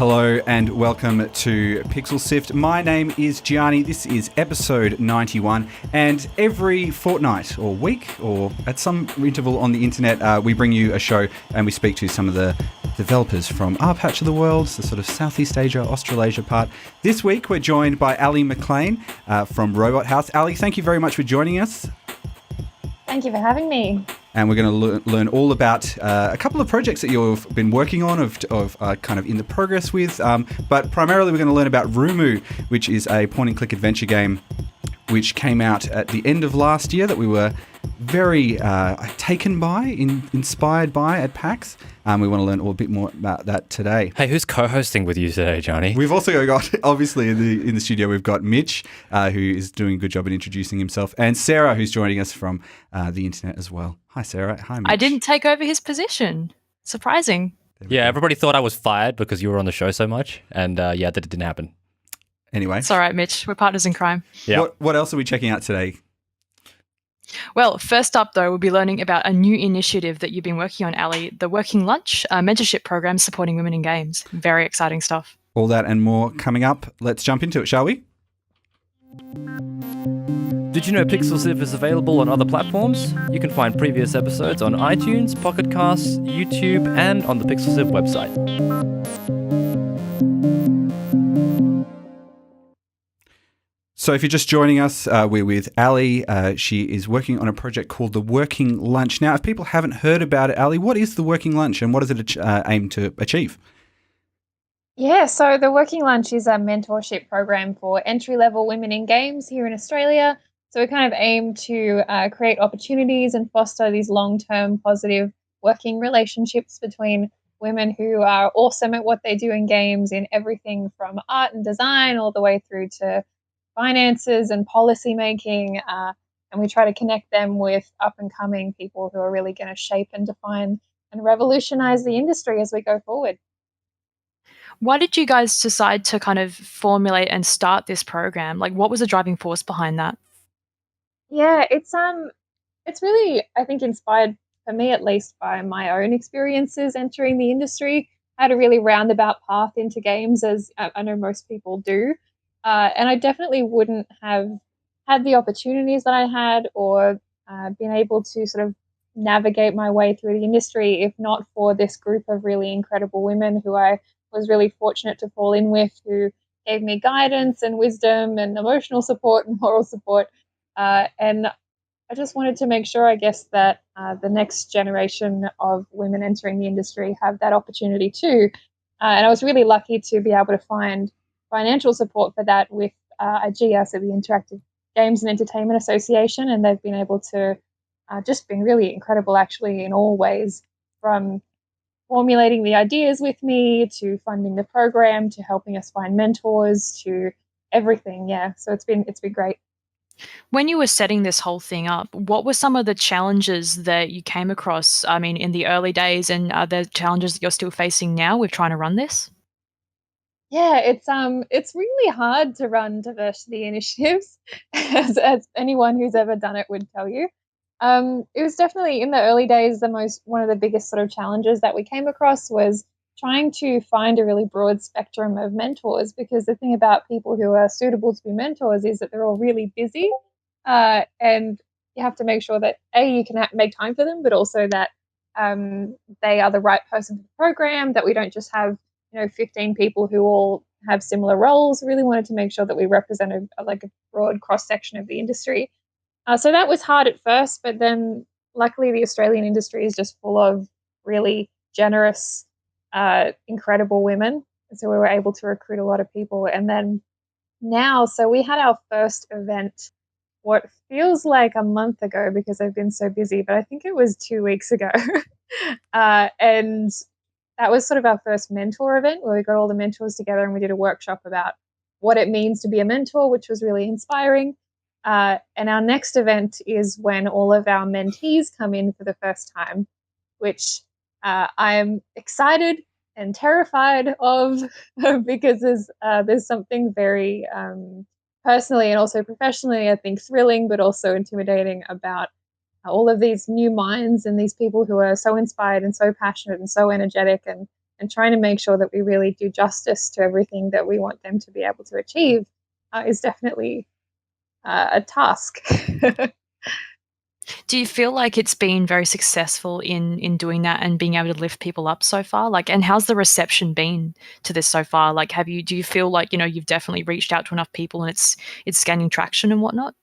Hello and welcome to Pixel Sift. My name is Gianni. This is episode 91, and every fortnight or week or at some interval on the internet, we bring you a show and we speak to some of the developers from our patch of the world, the sort of Southeast Asia, Australasia part. This week we're joined by Ally McLean from Robotics. Ally, thank you very much for joining us. Thank you for having me. And we're going to learn all about a couple of projects that you've been working on, kind of in the progress with. But primarily, we're going to learn about RUMU, which is a point-and-click adventure game which came out at the end of last year that we were very taken by, inspired by at PAX. We want to learn a bit more about that today. Hey, who's co-hosting with you today, Johnny? We've also got, obviously, in the studio, we've got Mitch, who is doing a good job at introducing himself, and Sarah, who's joining us from the internet as well. Hi, Sarah. Hi, Mitch. I didn't take over his position. Surprising. Yeah, everybody thought I was fired because you were on the show so much, and that didn't happen. Anyway. It's all right, Mitch. We're partners in crime. Yeah. What else are we checking out today? Well, first up, though, we'll be learning about a new initiative that you've been working on, Ally, the Working Lunch, a mentorship program supporting women in games. Very exciting stuff. All that and more coming up. Let's jump into it, shall we? Did you know Pixel Sift is available on other platforms? You can find previous episodes on iTunes, Pocket Casts, YouTube, and on the Pixel Sift website. So if you're just joining us, we're with Ally. She is working on a project called The Working Lunch. Now, if people haven't heard about it, Ally, what is The Working Lunch and what does it aim to achieve? Yeah, so the Working Lunch is a mentorship program for entry-level women in games here in Australia. So we kind of aim to create opportunities and foster these long-term positive working relationships between women who are awesome at what they do in games, in everything from art and design all the way through to finances and policy making, and we try to connect them with up-and-coming people who are really going to shape and define and revolutionize the industry as we go forward. Why did you guys decide to kind of formulate and start this program? Like, what was the driving force behind that? Yeah, it's really, I think, inspired, for me at least, by my own experiences entering the industry. I had a really roundabout path into games, as I know most people do. And I definitely wouldn't have had the opportunities that I had or been able to sort of navigate my way through the industry if not for this group of really incredible women who I was really fortunate to fall in with, who gave me guidance and wisdom and emotional support and moral support. And I just wanted to make sure, I guess, that the next generation of women entering the industry have that opportunity too. And I was really lucky to be able to find financial support for that with IGEA, so the Interactive Games and Entertainment Association, and they've been able to just been really incredible actually in all ways, from formulating the ideas with me to funding the program to helping us find mentors to everything. Yeah, so it's been great. When you were setting this whole thing up, what were some of the challenges that you came across, I mean, in the early days, and are there challenges that you're still facing now with trying to run this? Yeah, it's really hard to run diversity initiatives, as anyone who's ever done it would tell you. It was definitely in the early days one of the biggest sort of challenges that we came across was trying to find a really broad spectrum of mentors, because the thing about people who are suitable to be mentors is that they're all really busy, and you have to make sure that you can make time for them, but also that they are the right person for the program, that we don't just have 15 people who all have similar roles. Really wanted to make sure that we represented a broad cross-section of the industry. So that was hard at first, but then luckily the Australian industry is just full of really generous, incredible women. So we were able to recruit a lot of people. And then now, so we had our first event, what feels like a month ago because I've been so busy, but I think it was 2 weeks ago. And that was sort of our first mentor event where we got all the mentors together and we did a workshop about what it means to be a mentor, which was really inspiring. And our next event is when all of our mentees come in for the first time, which I'm excited and terrified of because there's something very personally and also professionally, I think, thrilling but also intimidating about all of these new minds and these people who are so inspired and so passionate and so energetic and and trying to make sure that we really do justice to everything that we want them to be able to achieve is definitely a task. Do you feel like it's been very successful in doing that and being able to lift people up so far? Like, and how's the reception been to this so far? Like, do you feel like, you've definitely reached out to enough people and it's gaining traction and whatnot?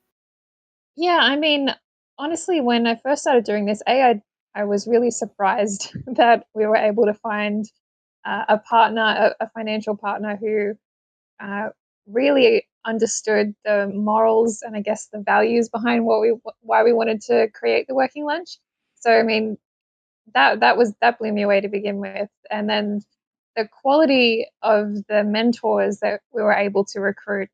Yeah, I mean, honestly, when I first started doing this, I was really surprised that we were able to find a partner, a financial partner who uh, really understood the morals and I guess the values behind why we wanted to create the working lunch. So I mean, that blew me away to begin with, and then the quality of the mentors that we were able to recruit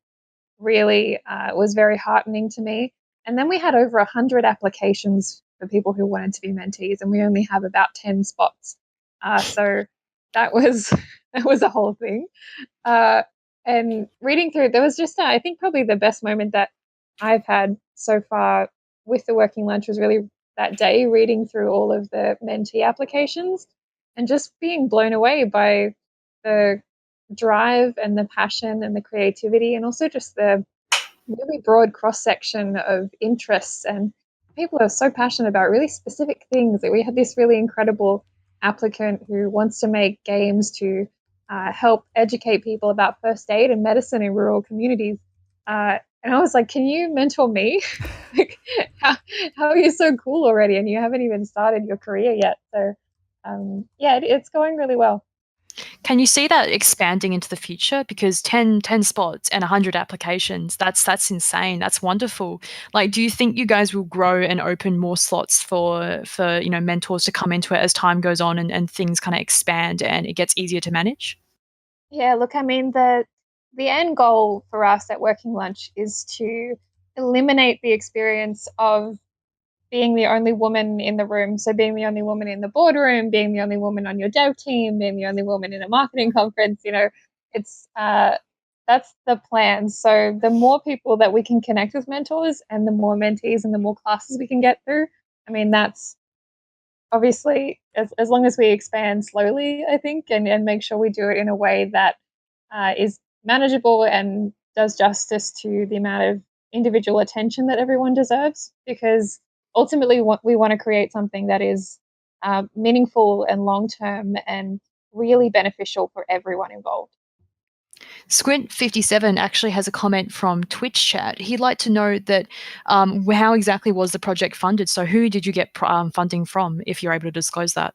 really was very heartening to me. And then we had over 100 applications for people who wanted to be mentees, and we only have about 10 spots. So that was that was a whole thing. Uh, and reading through, there was just I think probably the best moment that I've had so far with the working lunch was really that day reading through all of the mentee applications and just being blown away by the drive and the passion and the creativity and also just the really broad cross section of interests, and people are so passionate about really specific things. That we had this really incredible applicant who wants to make games to help educate people about first aid and medicine in rural communities. And I was like, "Can you mentor me? Like, how are you so cool already, and you haven't even started your career yet?" So, yeah, it's going really well. Can you see that expanding into the future? Because 10 spots and 100 applications, that's insane. That's wonderful. Like, do you think you guys will grow and open more slots for mentors to come into it as time goes on and things kind of expand and it gets easier to manage? Yeah, look, I mean, the end goal for us at Working Lunch is to eliminate the experience of being the only woman in the room. So being the only woman in the boardroom, being the only woman on your dev team, being the only woman in a marketing conference, it's that's the plan. So the more people that we can connect with mentors and the more mentees and the more classes we can get through, I mean, that's obviously as long as we expand slowly, I think, and make sure we do it in a way that is manageable and does justice to the amount of individual attention that everyone deserves. Because ultimately, we want to create something that is meaningful and long term and really beneficial for everyone involved. Squint57 actually has a comment from Twitch chat. He'd like to know that how exactly was the project funded? So who did you get funding from, if you're able to disclose that?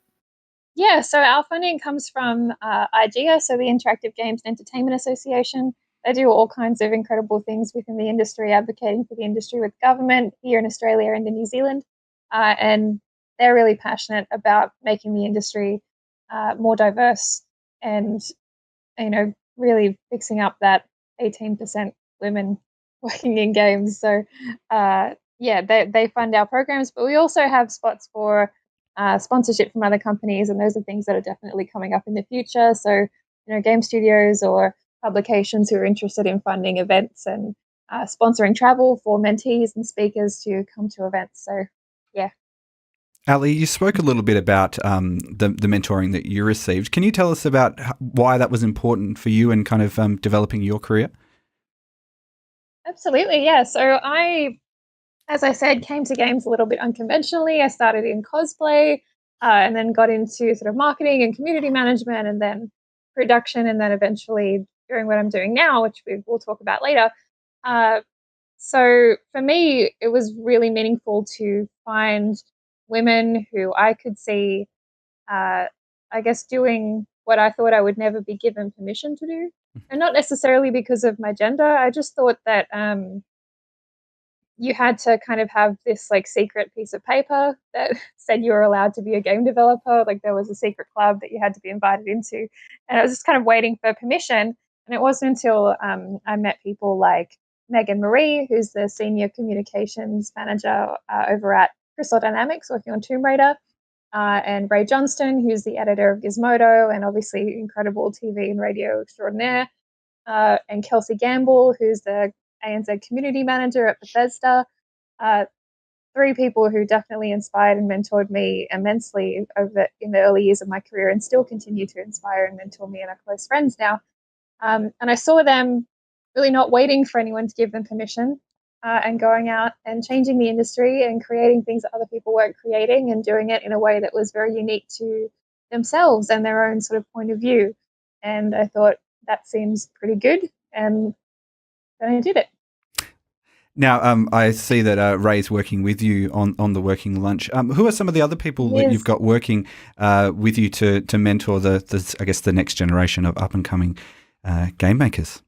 Yeah, so our funding comes from IGEA, so the Interactive Games and Entertainment Association. They do all kinds of incredible things within the industry, advocating for the industry with government here in Australia and in New Zealand. And they're really passionate about making the industry more diverse and, really fixing up that 18% women working in games. So, yeah, they fund our programs, but we also have spots for sponsorship from other companies, and those are things that are definitely coming up in the future. So, game studios or publications who are interested in funding events and sponsoring travel for mentees and speakers to come to events. So, yeah. Ali, you spoke a little bit about the mentoring that you received. Can you tell us about why that was important for you and kind of developing your career? Absolutely, yeah. So as I said, came to games a little bit unconventionally. I started in cosplay and then got into sort of marketing and community management and then production and then eventually doing what I'm doing now, which we'll talk about later. Uh, so for me, it was really meaningful to find women who I could see, uh, I guess, doing what I thought I would never be given permission to do. And not necessarily because of my gender. I just thought that you had to kind of have this like secret piece of paper that said you were allowed to be a game developer. Like there was a secret club that you had to be invited into. And I was just kind of waiting for permission. And it wasn't until I met people like Megan Marie, who's the senior communications manager over at Crystal Dynamics, working on Tomb Raider, and Ray Johnston, who's the editor of Gizmodo and obviously incredible TV and radio extraordinaire, and Kelsey Gamble, who's the ANZ community manager at Bethesda. Uh, three people who definitely inspired and mentored me immensely in the early years of my career, and still continue to inspire and mentor me, and are close friends now. And I saw them really not waiting for anyone to give them permission, and going out and changing the industry and creating things that other people weren't creating, and doing it in a way that was very unique to themselves and their own sort of point of view. And I thought that seems pretty good, and then I did it. Now, I see that Ray's working with you on the working lunch. Who are some of the other people that you've got working with you to mentor the next generation of up and coming game makers?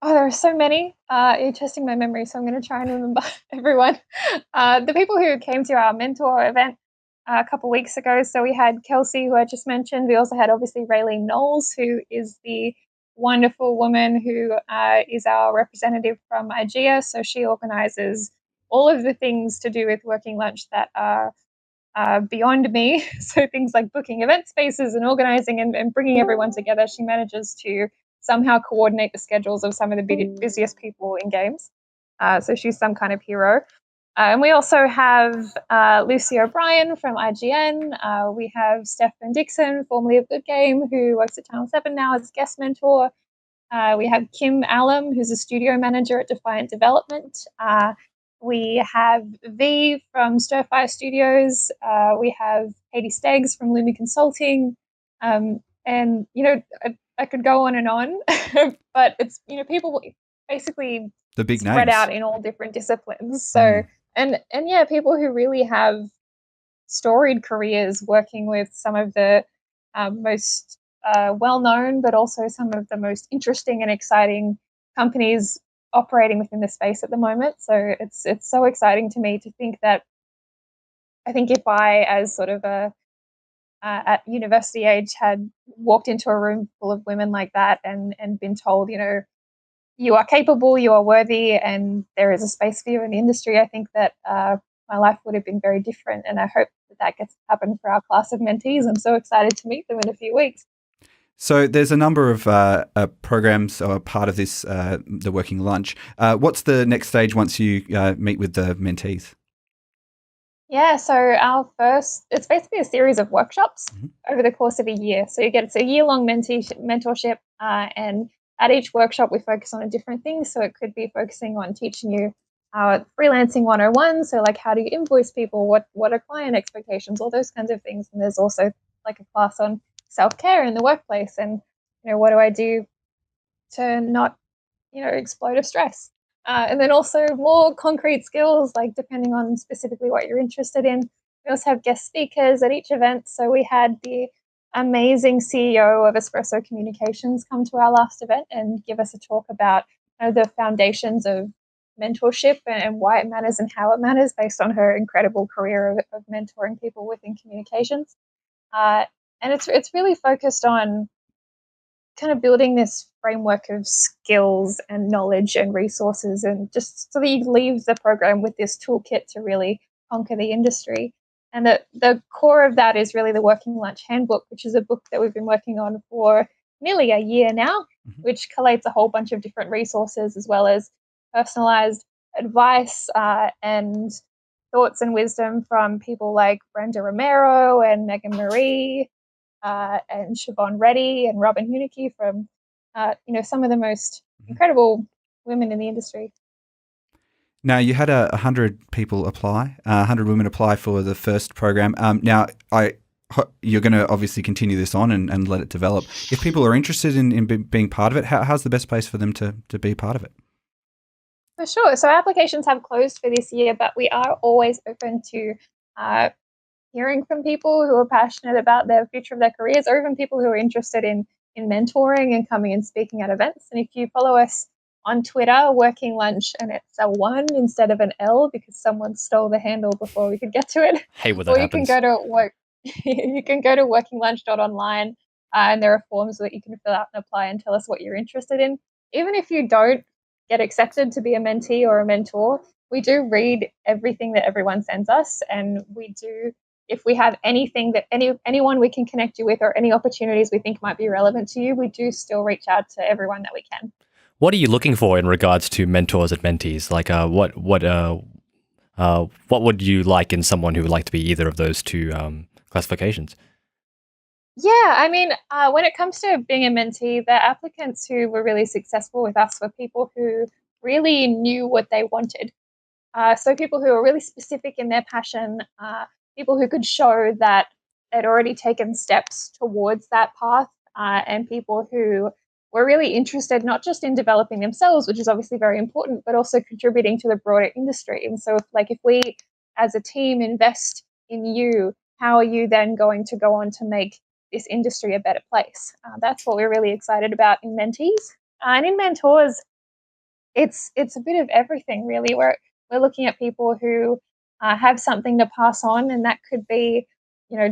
Oh, there are so many. You're testing my memory, so I'm going to try and remember everyone. The people who came to our mentor event a couple of weeks ago. So we had Kelsey, who I just mentioned. We also had obviously Raylene Knowles, who is the wonderful woman who is our representative from IGEA. So she organizes all of the things to do with working lunch that are beyond me. So things like booking event spaces and organizing and bringing everyone together. She manages to somehow coordinate the schedules of some of the busiest people in games. So she's some kind of hero. And we also have Lucy O'Brien from IGN. We have Stephen Dixon, formerly of Good Game, who works at Channel 7 now as guest mentor. We have Kim Allam, who's a studio manager at Defiant Development. We have V from Stirfire Studios. We have Katie Steggs from Lumi Consulting. And, I could go on and on, but it's, people basically the big spread names out in all different disciplines. So, and yeah, people who really have storied careers working with some of the most well-known, but also some of the most interesting and exciting companies operating within the space at the moment. So it's so exciting to me to think that I think if I, as sort of at university age, had walked into a room full of women like that and been told, you are capable, you are worthy, and there is a space for you in the industry, I think that my life would have been very different. And I hope that gets to happen for our class of mentees. I'm so excited to meet them in a few weeks. So there's a number of programs or part of this, the working lunch. What's the next stage once you meet with the mentees? Yeah, so it's basically a series of workshops over the course of a year. So it's a year-long mentorship, and at each workshop we focus on a different thing. So it could be focusing on teaching you freelancing 101, so like how do you invoice people, what are client expectations, all those kinds of things. And there's also like a class on self-care in the workplace, and what do I do to not explode of stress. And then also more concrete skills, like depending on specifically what you're interested in. We also have guest speakers at each event. So we had the amazing CEO of Espresso Communications come to our last event and give us a talk about the foundations of mentorship and why it matters and how it matters, based on her incredible career of mentoring people within communications. And it's really focused on kind of building this framework of skills and knowledge and resources, and just so that you leave the program with this toolkit to really conquer the industry. And the core of that is really the Working Lunch Handbook, which is a book that we've been working on for nearly a year now, which collates a whole bunch of different resources, as well as personalized advice and thoughts and wisdom from people like Brenda Romero and Megan Marie, and Siobhan Reddy and Robin Hunicke from, some of the most incredible women in the industry. Now, you had 100 people apply, 100 women apply for the first program. Now, you're going to obviously continue this on and let it develop. If people are interested in being part of it, how's the best place for them to be part of it? For sure. So applications have closed for this year, but we are always open to hearing from people who are passionate about the future of their careers, or even people who are interested in mentoring and coming and speaking at events. And if you follow us on Twitter, Working Lunch, and it's a 1 instead of an L because someone stole the handle before we could get to it. Hey, when that happens. You can go to workinglunch.online, and there are forms that you can fill out and apply and tell us what you're interested in. Even if you don't get accepted to be a mentee or a mentor, we do read everything that everyone sends us, and we do, if we have anything that anyone we can connect you with, or any opportunities we think might be relevant to you, we do still reach out to everyone that we can. What are you looking for in regards to mentors and mentees? Like, What would you like in someone who would like to be either of those two classifications? Yeah, I mean, when it comes to being a mentee, the applicants who were really successful with us were people who really knew what they wanted. So people who are really specific in their passion, people who could show that they'd already taken steps towards that path, and people who were really interested not just in developing themselves, which is obviously very important, but also contributing to the broader industry. And so if we as a team invest in you, how are you then going to go on to make this industry a better place? That's what we're really excited about in mentees. And in mentors, it's a bit of everything, really. We're looking at people who have something to pass on, and that could be,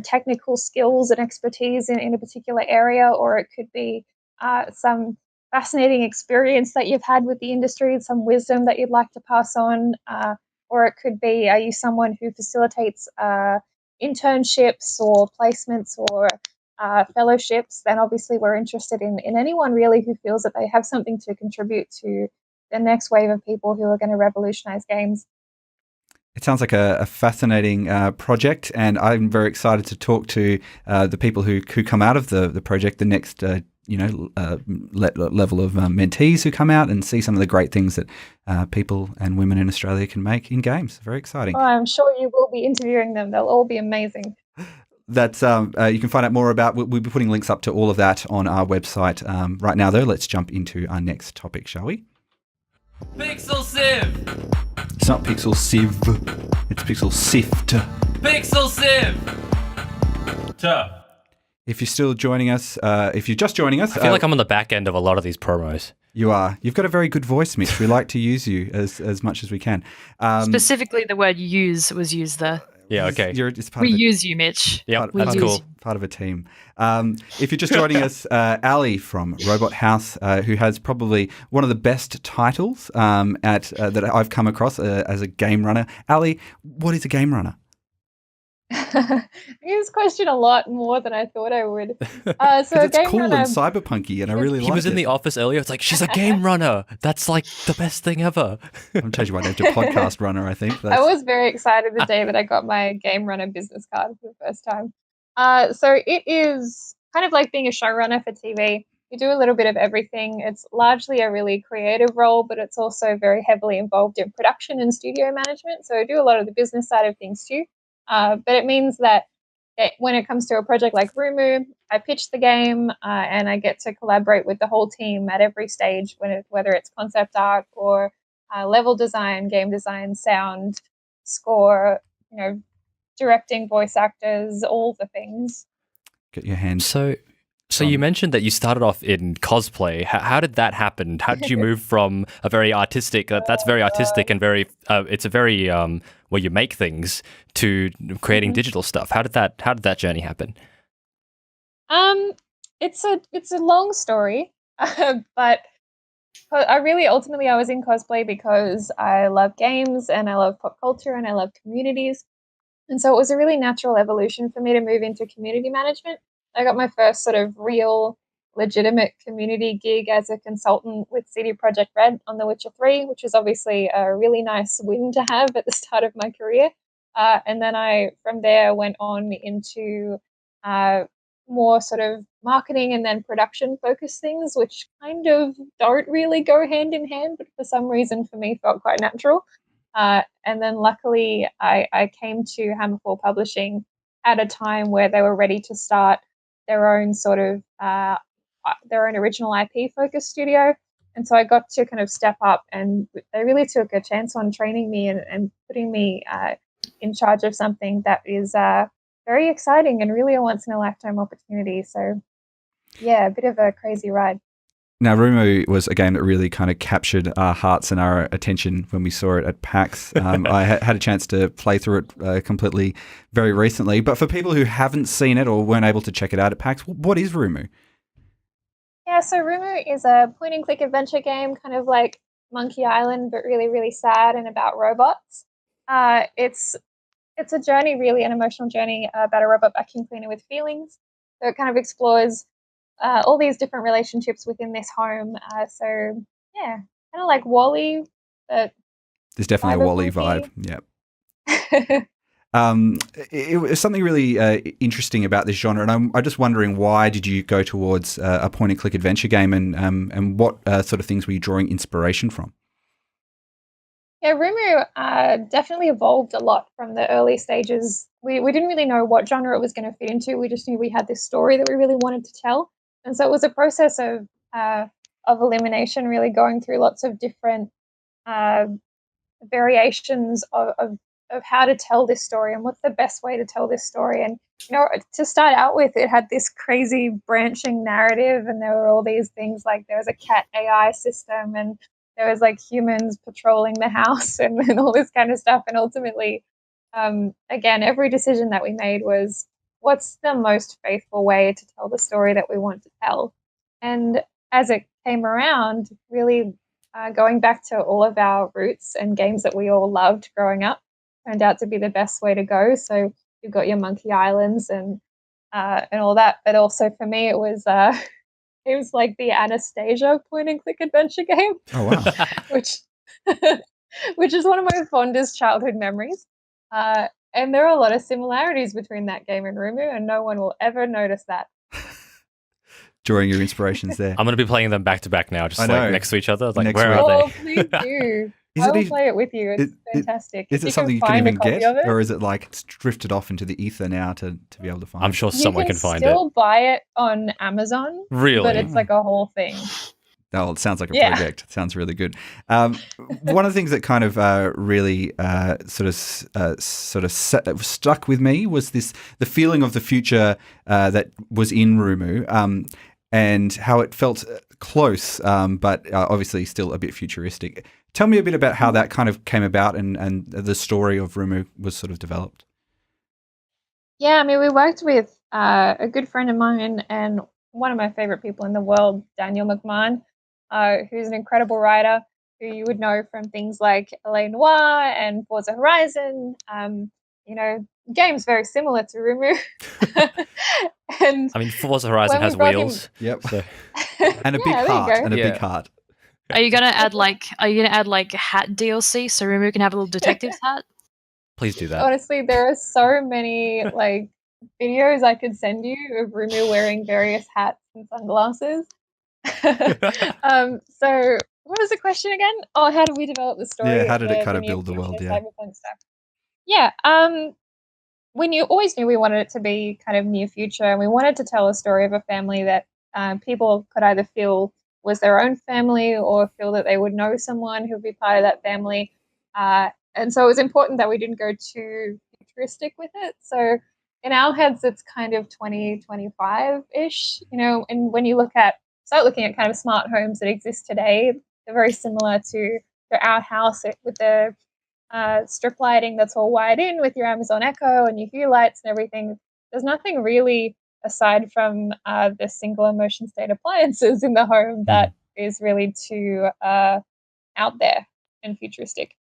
technical skills and expertise in a particular area, or it could be some fascinating experience that you've had with the industry, some wisdom that you'd like to pass on, or it could be, are you someone who facilitates internships or placements or fellowships? Then obviously we're interested in anyone really who feels that they have something to contribute to the next wave of people who are going to revolutionize games. It sounds like a fascinating project, and I'm very excited to talk to the people who come out of the project, the next level of mentees who come out and see some of the great things that people and women in Australia can make in games. Very exciting. Oh, I'm sure you will be interviewing them. They'll all be amazing. That's you can find out more about. We'll be putting links up to all of that on our website right now. Though, let's jump into our next topic, shall we? Pixel Civ! It's not Pixel Civ, it's Pixel Sift. Pixel Civ! If you're still joining us, if you're just joining us... I feel like I'm on the back end of a lot of these promos. You are. You've got a very good voice, Mitch. We like to use you as much as we can. Specifically, the word use was used there. Yeah, okay. We use you, Mitch. Yeah, that's cool. Part of a team. If you're just joining us, Ally from Robot House, who has probably one of the best titles that I've come across as a game runner. Ally, what is a game runner? I get this question a lot more than I thought I would. So it's cool and cyberpunky, and I really like it. He was in the office earlier. It's like, she's a game runner. That's like the best thing ever. I'm changing my name to podcast runner, I think. I was very excited the day that I got my game runner business card for the first time. So it is kind of like being a showrunner for TV. You do a little bit of everything. It's largely a really creative role, but it's also very heavily involved in production and studio management. So I do a lot of the business side of things too. But it means that when it comes to a project like RUMU, I pitch the game and I get to collaborate with the whole team at every stage, whether it's concept art or level design, game design, sound, score, directing, voice actors, all the things. Get your hands. So you mentioned that you started off in cosplay. How did that happen? How did you move from a very artistic, that's very artistic and very, it's a very, where you make things, to creating digital stuff? How did that journey happen? It's a long story, but I was in cosplay because I love games and I love pop culture and I love communities. And so it was a really natural evolution for me to move into community management. I got my first sort of real, legitimate community gig as a consultant with CD Projekt Red on The Witcher 3, which was obviously a really nice win to have at the start of my career. And then I, from there, went on into more sort of marketing and then production-focused things, which kind of don't really go hand in hand, but for some reason for me felt quite natural. And then luckily I came to Hammerfall Publishing at a time where they were ready to start their own sort of their own original IP focused studio. And so I got to kind of step up, and they really took a chance on training me and putting me in charge of something that is very exciting and really a once in a lifetime opportunity. So yeah, a bit of a crazy ride. Now, RUMU was a game that really kind of captured our hearts and our attention when we saw it at PAX. I had a chance to play through it completely very recently. But for people who haven't seen it or weren't able to check it out at PAX, what is RUMU? Yeah, so RUMU is a point-and-click adventure game, kind of like Monkey Island, but really, really sad and about robots. It's a journey, really, an emotional journey about a robot vacuum cleaner with feelings. So it kind of explores all these different relationships within this home. So yeah, kind of like WALL-E. But there's definitely a WALL-E vibe. Yep. It was something really interesting about this genre, and I'm just wondering, why did you go towards a point-and-click adventure game, and what sort of things were you drawing inspiration from? Yeah, RUMU definitely evolved a lot from the early stages. We didn't really know what genre it was going to fit into. We just knew we had this story that we really wanted to tell, and so it was a process of elimination, really going through lots of different uh, variations of how to tell this story and what's the best way to tell this story. And to start out with, it had this crazy branching narrative, and there were all these things like there was a cat AI system, and there was like humans patrolling the house, and all this kind of stuff. And ultimately, again, every decision that we made was, what's the most faithful way to tell the story that we want to tell. And as it came around, really going back to all of our roots and games that we all loved growing up turned out to be the best way to go. So you've got your Monkey Islands and all that, but also for me it was like the Anastasia point-and-click adventure game. Oh wow! which which is one of my fondest childhood memories. And there are a lot of similarities between that game and RUMU, and no one will ever notice that. Drawing your inspirations there. I'm going to be playing them back to back now, just like next to each other. Like, Next where week. are Oh, please do. I will play it with you. It's fantastic. Is If it you something you can find a even copy get, of it, or is it like it's drifted off into the ether now to be able to find I'm it? sure someone can find you it. can still buy it on Amazon. Really? But it's like a whole thing. Oh, it sounds like a project. It sounds really good. One of the things that kind of really stuck with me was the feeling of the future that was in RUMU, and how it felt close, but obviously still a bit futuristic. Tell me a bit about how that kind of came about, and the story of RUMU was sort of developed. Yeah, I mean, we worked with a good friend of mine and one of my favorite people in the world, Daniel Mcmann, who's an incredible writer who you would know from things like LA Noire and Forza Horizon. Games very similar to RUMU. And I mean, Forza Horizon has wheels. Yep. So. And a big heart. And a big heart. Are you gonna add like a hat DLC so RUMU can have a little detective's hat? Please do that. Honestly, there are so many like videos I could send you of RUMU wearing various hats and sunglasses. So what was the question again? Oh, how did we develop the story? Yeah, how did it kind of build the world? Yeah. Stuff? Yeah. We always knew we wanted it to be kind of near future, and we wanted to tell a story of a family that people could either feel was their own family or feel that they would know someone who would be part of that family. And so it was important that we didn't go too futuristic with it. So in our heads, it's kind of 2025-ish, and when you start looking at kind of smart homes that exist today, they're very similar to our house with the strip lighting that's all wired in with your Amazon Echo and your Hue lights and everything. There's nothing really aside from the single motion state appliances in the home that is really too out there and futuristic.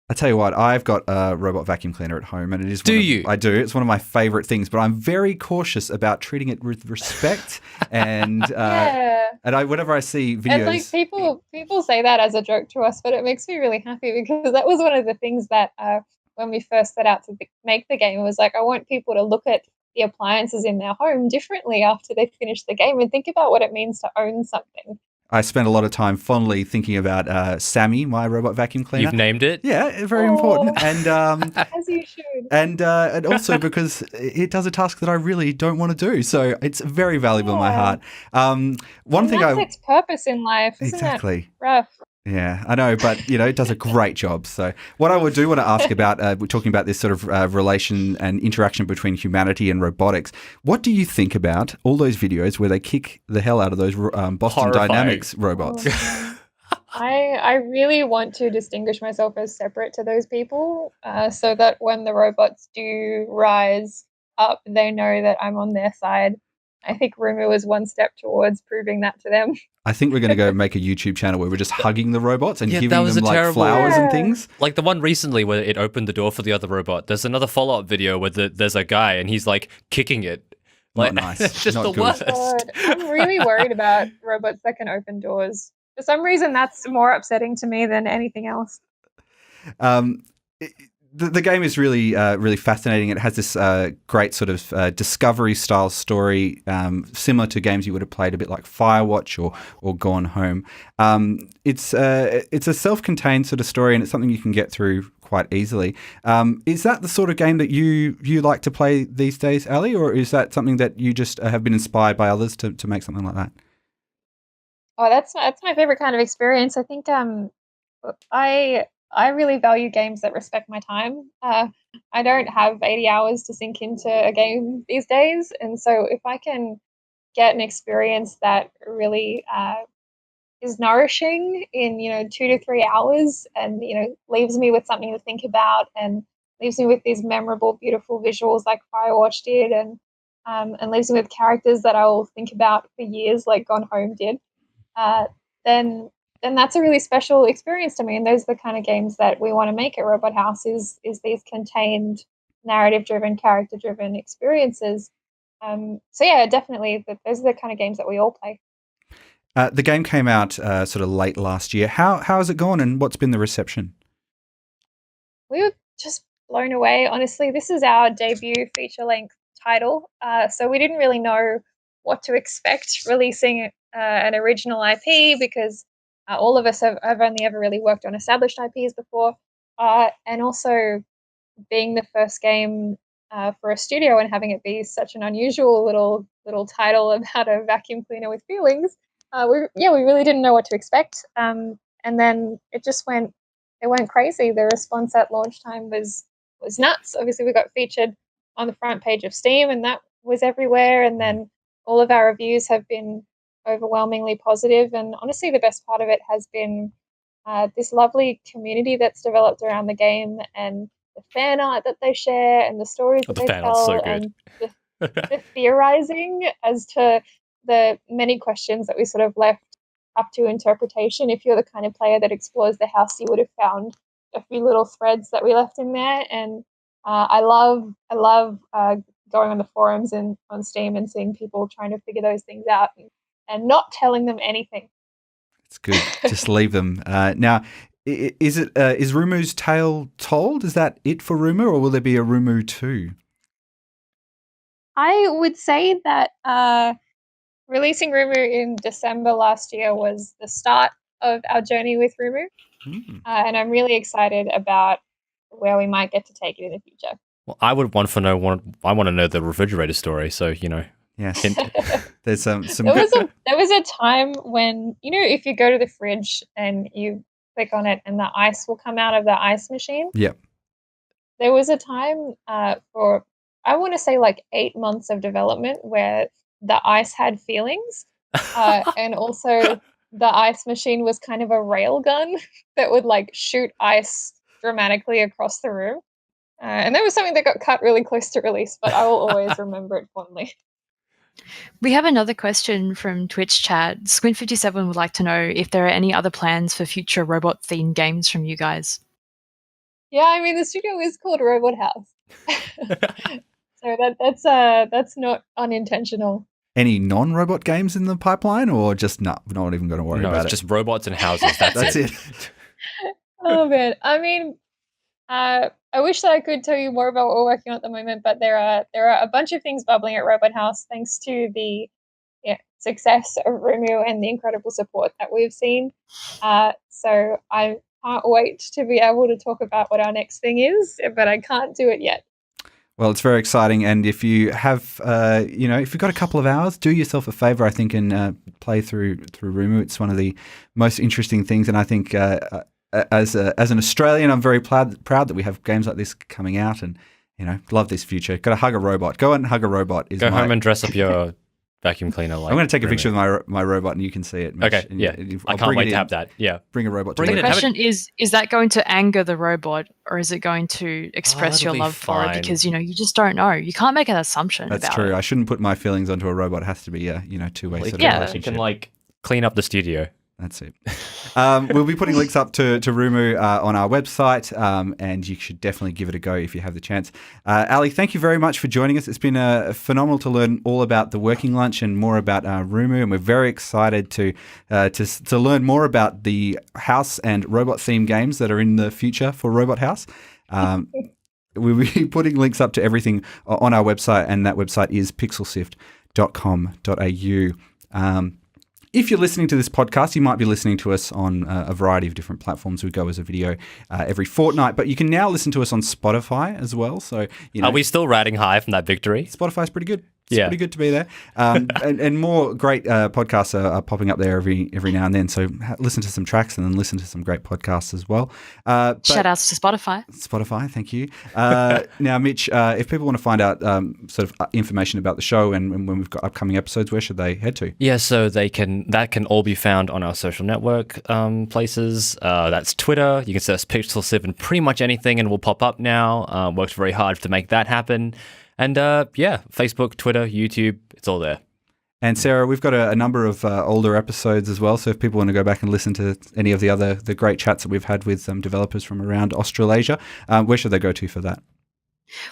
I tell you what, I've got a robot vacuum cleaner at home, and it is. I do. It's one of my favorite things, but I'm very cautious about treating it with respect. And whenever I see videos, and like people say that as a joke to us, but it makes me really happy because that was one of the things that when we first set out to make the game, it was like I want people to look at the appliances in their home differently after they finish the game and think about what it means to own something. I spent a lot of time fondly thinking about Sammy, my robot vacuum cleaner. You've named it? Yeah, very important. And as you should. And also because it does a task that I really don't want to do. So it's very valuable in my heart. That's its purpose in life, isn't exactly. it? Rough. Yeah, I know, but it does a great job. So what I would do want to ask about, we're talking about this sort of relation and interaction between humanity and robotics. What do you think about all those videos where they kick the hell out of those Boston Dynamics robots? I really want to distinguish myself as separate to those people so that when the robots do rise up, they know that I'm on their side. I think RUMU was one step towards proving that to them. I think we're going to go make a YouTube channel where we're just hugging the robots and giving them like flowers and things. Like the one recently where it opened the door for the other robot. There's another follow-up video where there's a guy and he's like kicking it. Like, not nice. It's just not the good. worst. God, I'm really worried about robots that can open doors. For some reason, that's more upsetting to me than anything else. The game is really, really fascinating. It has this great sort of discovery-style story, similar to games you would have played, a bit like Firewatch or Gone Home. It's a self-contained sort of story, and it's something you can get through quite easily. Is that the sort of game that you like to play these days, Ally, or is that something that you just have been inspired by others to make something like that? Oh, that's my favorite kind of experience. I think I really value games that respect my time. I don't have 80 hours to sink into a game these days, and so if I can get an experience that really is nourishing in 2 to 3 hours, and leaves me with something to think about, and leaves me with these memorable, beautiful visuals like Firewatch did, and leaves me with characters that I will think about for years, like Gone Home did. Then that's a really special experience to me. And those are the kind of games that we want to make at Robot House is these contained, narrative-driven, character-driven experiences. So yeah, definitely, those are the kind of games that we all play. The game came out sort of late last year. How has it gone, and what's been the reception? We were just blown away, honestly. This is our debut feature-length title, so we didn't really know what to expect releasing an original IP, because all of us have only ever really worked on established IPs before, and also being the first game for a studio and having it be such an unusual little title about a vacuum cleaner with feelings. We really didn't know what to expect, and then it went crazy. The response at launch time was nuts. Obviously, we got featured on the front page of Steam, and that was everywhere. And then all of our reviews have been overwhelmingly positive. And honestly, the best part of it has been this lovely community that's developed around the game, and the fan art that they share, and the stories that they tell, so and the theorizing as to the many questions that we sort of left up to interpretation. If you're the kind of player that explores the house, you would have found a few little threads that we left in there. And I love going on the forums and on Steam and seeing people trying to figure those things out and not telling them anything. It's good. Just leave them. Now, is RUMU's tale told? Is that it for RUMU, or will there be a RUMU 2? I would say that releasing RUMU in December last year was the start of our journey with RUMU, and I'm really excited about where we might get to take it in the future. Well, I would want to know the refrigerator story. So Yes. There's some. There was a time when, if you go to the fridge and you click on it and the ice will come out of the ice machine. Yep. There was a time for, I want to say, like 8 months of development where the ice had feelings, and also the ice machine was kind of a rail gun that would like shoot ice dramatically across the room. And that was something that got cut really close to release, but I will always remember it fondly. We have another question from Twitch chat. Squint57 would like to know if there are any other plans for future robot-themed games from you guys. Yeah, I mean, the studio is called Robot House. So that's not unintentional. Any non-robot games in the pipeline, or just not even going to worry about it? No, it's just robots and houses. That's it. Oh, man. I mean, I wish that I could tell you more about what we're working on at the moment, but there are a bunch of things bubbling at Robot House thanks to the success of RUMU and the incredible support that we've seen. So I can't wait to be able to talk about what our next thing is, but I can't do it yet. Well, it's very exciting, and if you have, if you've got a couple of hours, do yourself a favor, I think, and play through RUMU. It's one of the most interesting things, and I think as an Australian, I'm very proud that we have games like this coming out, and love this future. Got to hug a robot. Go and hug a robot. Go home and dress up your vacuum cleaner. I'm going to take a picture of my robot, and you can see it, Mitch. Okay, yeah. I can't wait to have that. Yeah. Bring a robot to The work. question is that going to anger the robot, or is it going to express your love for it? Because, you just don't know. You can't make an assumption about it. That's true. I shouldn't put my feelings onto a robot. It has to be a, two-way sort of relationship. You can, clean up the studio. That's it. We'll be putting links up to RUMU on our website, and you should definitely give it a go if you have the chance. Ally, thank you very much for joining us. It's been phenomenal to learn all about the working lunch and more about RUMU, and we're very excited to learn more about the house and robot-themed games that are in the future for Robot House. We'll be putting links up to everything on our website, and that website is pixelsift.com.au. If you're listening to this podcast, you might be listening to us on a variety of different platforms. We go as a video every fortnight, but you can now listen to us on Spotify as well. So, Are we still riding high from that victory? Spotify's pretty good. It's pretty good to be there. And more great podcasts are popping up there every now and then. So listen to some tracks and then listen to some great podcasts as well. Shout outs to Spotify. Spotify, thank you. Now, Mitch, if people want to find out sort of information about the show and when we've got upcoming episodes, where should they head to? Yeah, so that can all be found on our social network places. That's Twitter. You can search PixelSift and pretty much anything and we'll pop up now. Worked very hard to make that happen. And Facebook, Twitter, YouTube, it's all there. And Sarah, we've got a number of older episodes as well. So if people want to go back and listen to any of the great chats that we've had with developers from around Australasia, where should they go to for that?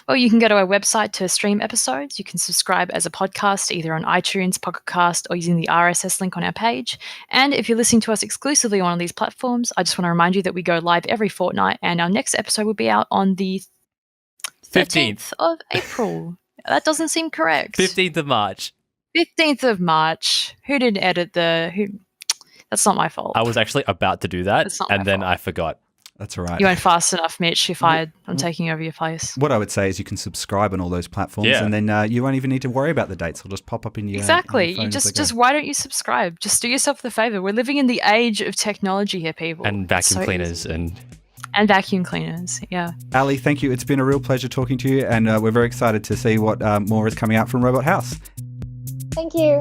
Well, you can go to our website to stream episodes. You can subscribe as a podcast, either on iTunes, Pocket Cast, or using the RSS link on our page. And if you're listening to us exclusively on one of these platforms, I just want to remind you that we go live every fortnight, and our next episode will be out on the 13th of April. That doesn't seem correct. 15th of March. 15th of March. Who didn't edit That's not my fault. I was actually about to do that, and then fault. I forgot. That's all right. You weren't fast enough, Mitch. You're fired. I'm taking over your place. What I would say is you can subscribe on all those platforms, and then you won't even need to worry about the dates. It'll just pop up in your Exactly. On your phone You as they just go. why don't you subscribe? Just do yourself the favor. We're living in the age of technology here, people. And vacuum cleaners and vacuum cleaners. Yeah. Ally, thank you. It's been a real pleasure talking to you, and we're very excited to see what more is coming out from Robot House. Thank you.